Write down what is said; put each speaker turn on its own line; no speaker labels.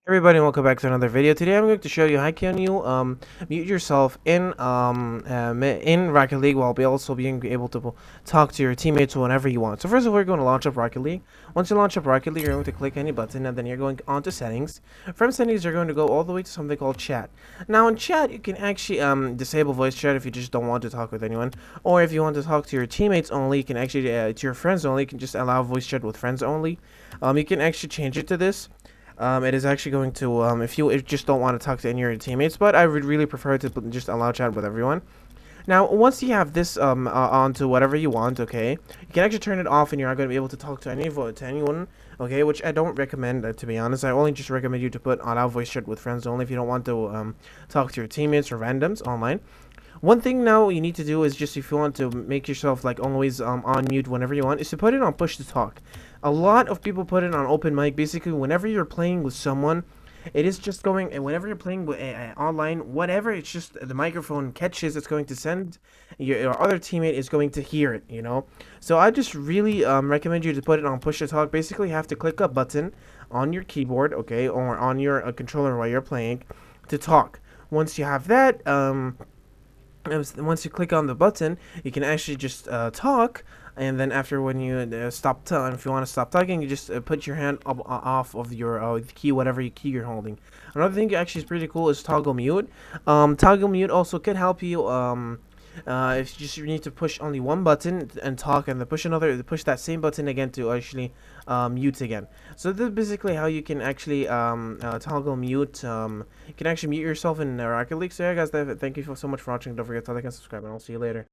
Everybody, welcome back to another video. Today, I'm going to show you how can you mute yourself in Rocket League while also being able to talk to your teammates whenever you want. So first of all, we're going to launch up Rocket League. Once you launch up Rocket League, you're going to click any button, and then you're going on to settings. From settings, you're going to go all the way to something called chat. Now in chat, you can actually disable voice chat if you just don't want to talk with anyone, or if you want to talk to your teammates only, you can actually to your friends only. You can just allow voice chat with friends only. You can actually change it to this. It is actually going to, if you just don't want to talk to any of your teammates, but I would really prefer to just allow chat with everyone. Now, once you have this onto whatever you want, okay, you can actually turn it off, and you're not going to be able to talk to anyone, okay, which I don't recommend, to be honest. I only just recommend you to put allow voice chat with friends only if you don't want to talk to your teammates or randoms online. One thing now you need to do is just if you want to make yourself like always on mute whenever you want, is to put it on push to talk. A lot of people put it on open mic. Basically, whenever you're playing with someone, it is just going, and whenever you're playing with online, whatever, it's just the microphone catches, it's going to send your other teammate is going to hear it, you know. So I just really recommend you to put it on push to talk. Basically, you have to click a button on your keyboard, okay, or on your controller while you're playing to talk. Once you have that, once you click on the button, you can actually just talk, and then after when you if you want to stop talking, you just put your hand up off of your key, whatever key you're holding. Another thing actually is pretty cool is toggle mute. Toggle mute also could help you if you need to push only one button and talk, and then push that same button again to actually mute again. So this is basically how you can actually toggle mute. You can actually mute yourself in Rocket League. So yeah, guys, thank you so much for watching. Don't forget to like and subscribe, and I'll see you later.